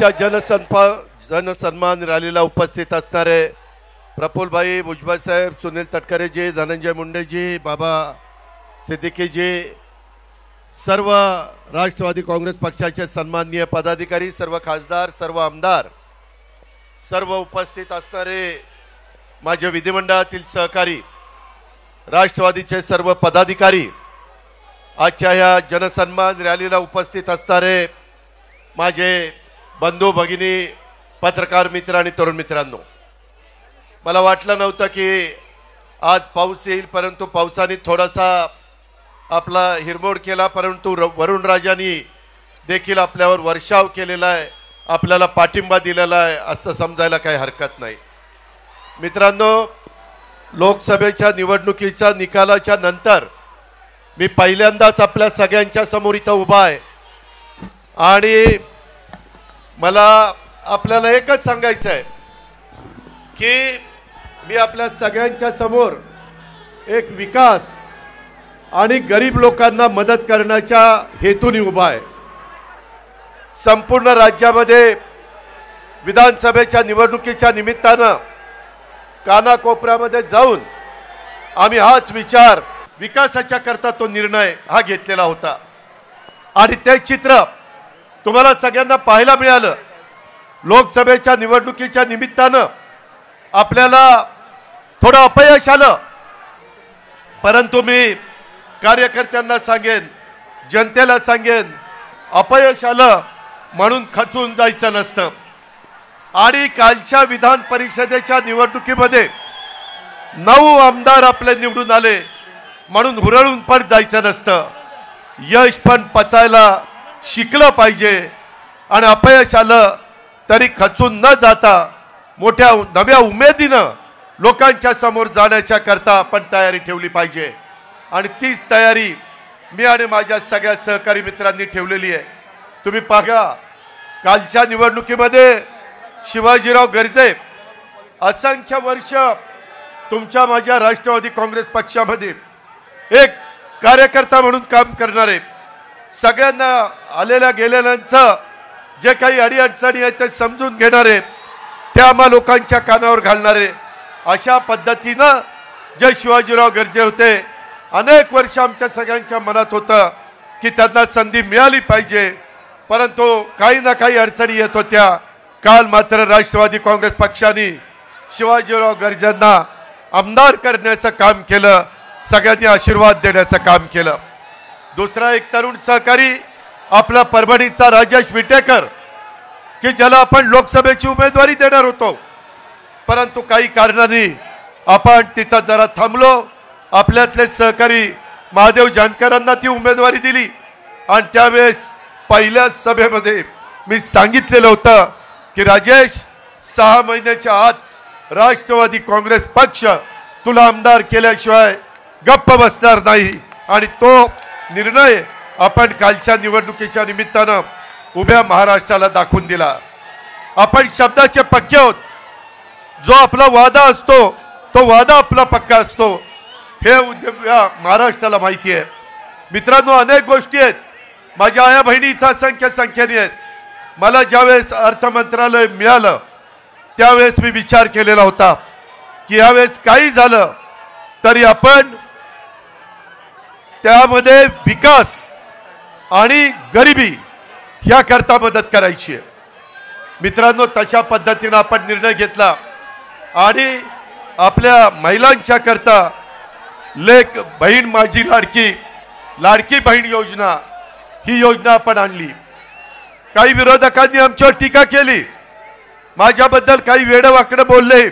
आजच्या जनसन्मान रॅलीला उपस्थित असणारे प्रफुल्लभाई भुजबळ साहेब, सुनील तटकरेजी, धनंजय मुंडेजी, बाबा सिद्दीकीजी, सर्व राष्ट्रवादी काँग्रेस पक्षाचे सन्माननीय पदाधिकारी, सर्व खासदार, सर्व आमदार, सर्व उपस्थित असणारे माझे विधिमंडळातील सहकारी, राष्ट्रवादीचे सर्व पदाधिकारी, आजच्या या जनसन्मान रॅलीला उपस्थित असणारे माझे बंधू भगिनी, पत्रकार मित्र आणि तरुण मित्रांनो, मला वाटलं नव्हतं की आज पाऊस येईल, परंतु पावसाने थोडासा आपला हिरमोड केला, परंतु वरुण राजांनी देखील आपल्यावर वर्षाव केलेला आहे, आपल्याला पाठिंबा दिलेला आहे असं समजायला काही हरकत नाही। मित्रांनो, लोकसभेच्या निवडणुकीच्या निकालाच्या नंतर मी पहिल्यांदाच आपल्या सगळ्यांच्या समोर इथं उभा आहे आणि मला आपल्याला एकच सांगायचं आहे की मी आपल्या सगळ्यांच्या समोर एक विकास आणि गरीब लोकांना मदत करण्याच्या हेतूने उभा आहे। संपूर्ण राज्यामध्ये विधानसभेच्या निवडणुकीच्या निमित्तानं कानाकोपऱ्यामध्ये जाऊन आम्ही हाच विचार, विकासाच्या करता तो निर्णय हा घेतलेला होता आणि ते चित्र तुम्हाला सगळ्यांना पाहायला मिळालं। लोकसभेच्या निवडणुकीच्या निमित्तानं आपल्याला थोडं अपयश आलं, परंतु मी कार्यकर्त्यांना सांगेन, जनतेला सांगेन, अपयश आलं म्हणून खचून जायचं नसतं आणि कालच्या विधान परिषदेच्या निवडणुकीमध्ये 9 आमदार आपले निवडून आले म्हणून हुरळून पण जायचं नसतं। यश पण पचायला शिकलं पाहिजे आणि अपयश आलं तरी खचून न जाता मोठ्या नव्या उमेदीनं लोकांच्या समोर जाण्याच्या करता आपण तयारी ठेवली पाहिजे आणि तीच तयारी मी आणि माझ्या सगळ्या सहकारी मित्रांनी ठेवलेली आहे। तुम्ही पाहा, कालच्या निवडणुकीमध्ये शिवाजीराव गर्जे असंख्य वर्ष तुमच्या माझ्या राष्ट्रवादी काँग्रेस पक्षामध्ये एक कार्यकर्ता म्हणून काम करणारे, सगळ्यांना आलेल्या गेलेल्यांचं जे काही अडीअडचणी आहेत ते समजून घेणारे, त्या आम्हा लोकांच्या कानावर घालणारे, अशा पद्धतीनं जे शिवाजीराव गर्जे होते, अनेक वर्ष आमच्या सगळ्यांच्या मनात होतं की त्यांना संधी मिळाली पाहिजे, परंतु काही ना काही अडचणी येत होत्या। काल मात्र राष्ट्रवादी काँग्रेस पक्षाने शिवाजीराव गर्जेंना आमदार करण्याचं काम केलं, सगळ्यांनी आशीर्वाद देण्याचं काम केलं। दुसरा एक तरुण सहकारी आपला परभणीचा राजेश विटेकर, की ज्याला आपण लोकसभेची उमेदवारी देणार होतो, परंतु काही कारणांनी आपण तिथं जरा थांबलो। आपल्यातले सहकारी महादेव जानकरांना ती उमेदवारी दिली आणि त्यावेळेस पहिल्या सभेमध्ये मी सांगितलेलं होतं की राजेश, 6 महिन्याच्या आत राष्ट्रवादी काँग्रेस पक्ष तुला आमदार केल्याशिवाय गप्प बसणार नाही आणि तो निर्णय आपण कालच्या निवडणुकीच्या निमित्तानं उभ्या महाराष्ट्राला दाखवून दिला। आपण शब्दाचे पक्के आहोत, जो आपला वादा असतो तो वादा आपला पक्का असतो, हे महाराष्ट्राला माहिती आहे। मित्रांनो, अनेक गोष्टी आहेत, माझ्या आया बहिणी इथं संख्येने आहेत। मला ज्यावेळेस अर्थ मंत्रालय मिळालं त्यावेळेस मी विचार केलेला होता की यावेळेस काही झालं तरी आपण त्यामध्ये विकास आणि गरिबी ह्या करता मदत करायची आहे। मित्रांनो, तशा पद्धतीने आपण निर्णय घेतला आणि आपल्या महिलांच्या करता लेक बहीण माझी लाडकी बहीण योजना, ही योजना आपण आणली। काही विरोधकांनी आमच्यावर टीका केली, माझ्याबद्दल काही वेडवाकडे बोलले,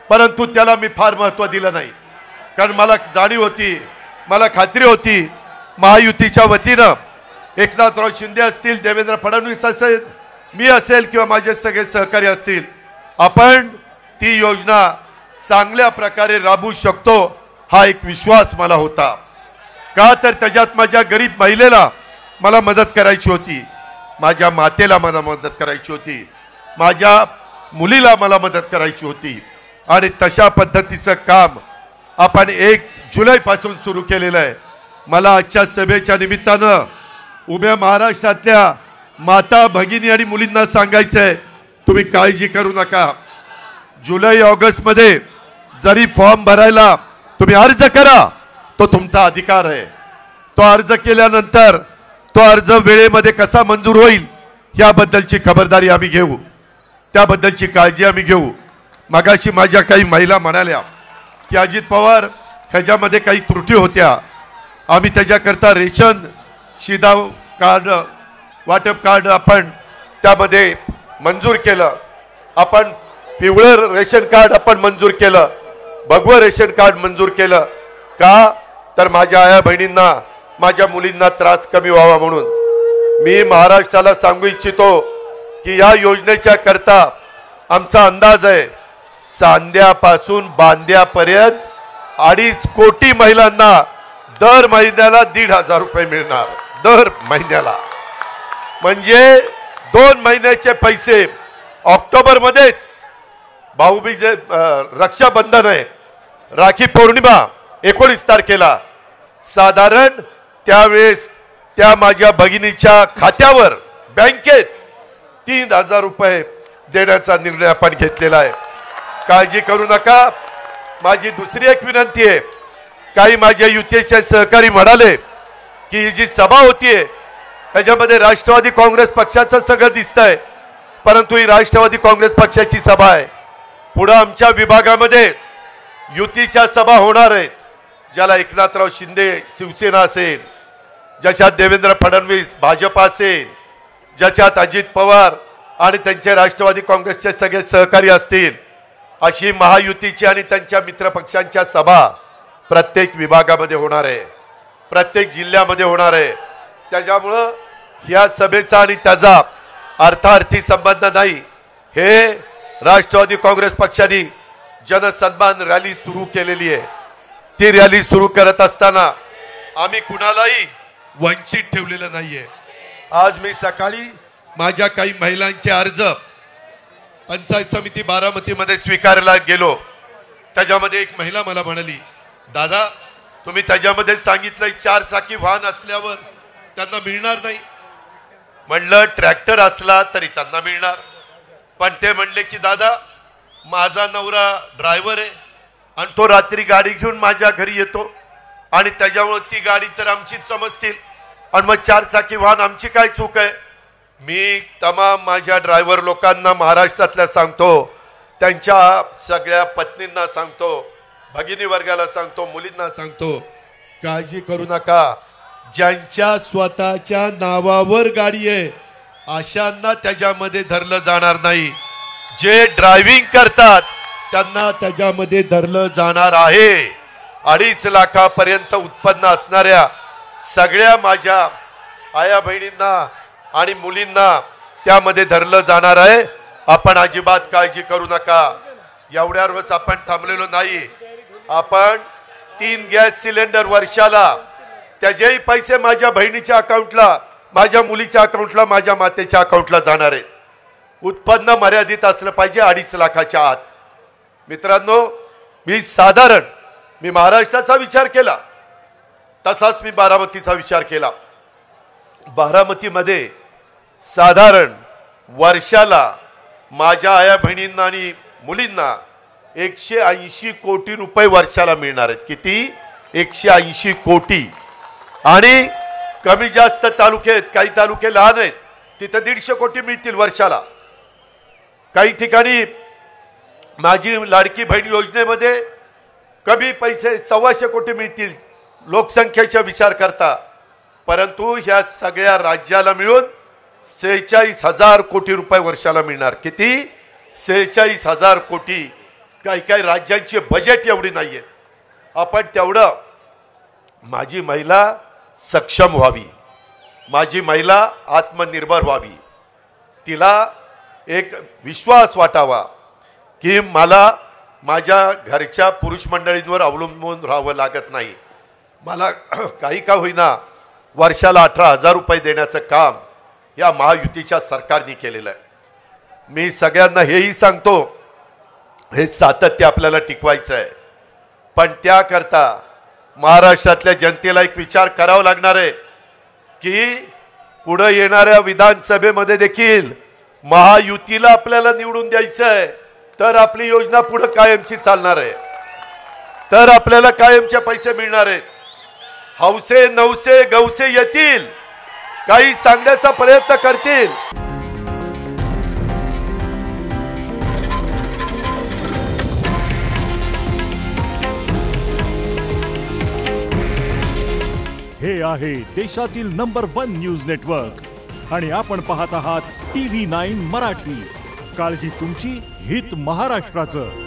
परंतु त्याला मी फार महत्त्व दिलं नाही, कारण मला जाणीव होती, मला खात्री होती, महायुतीच्या वतीनं एकनाथराव शिंदे असतील, देवेंद्र फडणवीस असेल, मी असेल किंवा माझे सगळे सहकारी असतील, आपण ती योजना चांगल्या प्रकारे राबवू शकतो, हा एक विश्वास मला होता। का तर त्याच्यात माझ्या गरीब महिलेला मला मदत करायची होती, माझ्या मातेला मला मदत करायची होती, माझ्या मुलीला मला मदत करायची होती आणि तशा पद्धतीचं काम आपण 1 जुलैपासून सुरू केलेलं आहे। मला आजच्या सभेच्या निमित्तानं उभ्या महाराष्ट्रातल्या माता भगिनी आणि मुलींना सांगायचंय, तुम्ही काळजी करू नका. जुलै ऑगस्ट मध्ये जरी फॉर्म भरायला तुम्ही अर्ज करा, तो तुमचा अधिकार आहे. तो अर्ज केल्यानंतर तो अर्ज वेळेमध्ये कसा मंजूर होईल याबद्दलची खबरदारी आम्ही घेऊ, त्याबद्दलची काळजी आम्ही घेऊ. मगाशी माझ्या काही महिला म्हणाल्या की अजित पवार ह्याच्यामध्ये काही त्रुटी होत्या, आम्ही त्याच्याकरता रेशन शिधाव कार्ड वाटप कार्ड आपण त्यामध्ये मंजूर केलं, आपण पिवळं रेशन कार्ड आपण मंजूर केलं, भगवं रेशन कार्ड मंजूर केलं. का तर माझ्या आया बहिणींना माझ्या मुलींना त्रास कमी व्हावा म्हणून. मी महाराष्ट्राला सांगू इच्छितो की या योजनेच्या करता आमचा अंदाज आहे चांद्यापासून बांद्यापर्यंत 2.5 कोटी महिलांना दर महिन्याला 1,500 रुपये मिळणार. दर महिन्याला म्हणजे 2 महिन्याचे पैसे. ऑक्टोबर मध्येच भाऊबीज रक्षाबंधन आहे, राखी पौर्णिमा 19 तारखेला, साधारण त्यावेळेस त्या माझ्या भगिनीच्या खात्यावर बँकेत 3,000 रुपये देण्याचा निर्णय आपण घेतलेला आहे. काळजी करू नका. माझी दुसरी एक विनंती आहे, काही माझ्या युतीचे सहकारी म्हणाले की ही जी सभा होतीये त्याच्यामध्ये राष्ट्रवादी काँग्रेस पक्षाचं सगळं दिसतंय, परंतु ही राष्ट्रवादी काँग्रेस पक्षाची सभा आहे. पुढे आमच्या विभागामध्ये युतीच्या सभा होणार आहेत, ज्याला एकनाथराव शिंदे शिवसेना असेल, ज्याच्यात देवेंद्र फडणवीस भाजप असेल, ज्याच्यात अजित पवार आणि त्यांचे राष्ट्रवादी काँग्रेसचे सगळे सहकारी असतील, अशी महायुतीची आणि त्यांच्या मित्रपक्षांच्या सभा प्रत्येक विभागामध्ये होणार आहे, प्रत्येक जिल्ह्यामध्ये होणार आहे. त्याच्यामुळं या सभेचा आणि त्याचा अर्थार्थी संबंध नाही. हे राष्ट्रवादी काँग्रेस पक्षाने जनसन्मान रॅली सुरू केलेली आहे. ती रॅली सुरू करत असताना आम्ही कुणालाही वंचित ठेवलेलं नाहीये. आज मी सकाळी माझ्या काही महिलांचे अर्ज पंचायत समिती बारामतीमध्ये स्वीकारायला गेलो. त्याच्यामध्ये एक महिला मला म्हणाली, दादा तुम्ही त्याच्यामध्ये सांगितलं 4 चाकी वाहन असल्यावर त्यांना मिळणार नाही. म्हणलं ट्रॅक्टर असला तरी त्यांना मिळणार. पण ते म्हणले की दादा माझा नवरा ड्रायव्हर आहे आणि तो रात्री गाडी घेऊन माझ्या घरी येतो आणि त्याच्यामुळे ती गाडी तर आमचीच समजतील आणि मग 4 चाकी वाहन आमची काय चूक आहे. मी तमाम माझ्या ड्रायव्हर लोकांना महाराष्ट्रातल्या सांगतो, त्यांच्या सगळ्या पत्नींना सांगतो, भगिनी वर्गाला सांगतो, मुलींना सांगतो, काळजी करू नका. ज्यांच्या स्वतःच्या नावावर गाडी आहे अशांना त्याच्यामध्ये धरलं जाणार नाही. जे ड्रायव्हिंग करतात त्यांना त्याच्यामध्ये धरलं जाणार आहे. 2.5 लाखापर्यंत उत्पन्न असणाऱ्या सगळ्या माझ्या आया बहिणींना आणि मुलींना त्यामध्ये धरलं जाणार आहे. आपण अजिबात काळजी करू नका. एवढ्यावरच आपण थांबलेलो नाही. आपण 3 गॅस सिलेंडर वर्षाला, त्याचेही पैसे माझ्या बहिणीच्या अकाउंटला, माझ्या मुलीच्या अकाउंटला, माझ्या मातेच्या अकाउंटला जाणार आहेत. उत्पन्न मर्यादित असलं पाहिजे 2.5 लाखाच्या आत. मित्रांनो, मी महाराष्ट्राचा विचार केला तसाच मी बारामतीचा विचार केला. बारामतीमध्ये साधारण वर्षाला माझ्या आया बहिणींना आणि मुलींना 180 कोटी रुपये वर्षाला मिळणार आहेत. किती? 180 कोटी. आणि कमी जास्त तालुके आहेत, काही तालुके लहान आहेत, तिथे 150 कोटी मिळतील वर्षाला. काही ठिकाणी माझी लाडकी बहीण योजनेमध्ये कमी पैसे 125 कोटी मिळतील लोकसंख्येचा विचार करता. परंतु ह्या सगळ्या राज्याला मिळून 46,000 कोटी रुपये वर्षाला मिळणार. किती? 46,000 कोटी. काही काही राज्यांची बजेट एवढी नाहीये. आपण तेवढं माझी महिला सक्षम व्हावी, माझी महिला आत्मनिर्भर व्हावी, तिला एक विश्वास वाटावा की मला माझ्या घरच्या पुरुष मंडळींवर अवलंबून राहावं लागत नाही. मला काही का होईना वर्षाला 18,000 रुपये देण्याचं काम या महायुतीच्या सरकारने केलेलं आहे. मी सगळ्यांना हेही सांगतो, हे सातत्य आपल्याला टिकवायचं आहे. पण त्याकरता महाराष्ट्रातल्या जनतेला एक विचार करावा लागणार आहे की पुढे येणाऱ्या विधानसभेमध्ये देखील महायुतीला आपल्याला निवडून द्यायचंय, तर आपली योजना पुढे कायमची चालणार आहे, तर आपल्याला कायमचे पैसे मिळणार आहेत. हौसे नवसे गवसे येतील, काही सांगण्याचा प्रयत्न करतील. हे आहे देशातील नंबर 1 न्यूज नेटवर्क आणि आपण पाहत आहात TV9 मराठी. काळजी तुमची, हित महाराष्ट्राचं.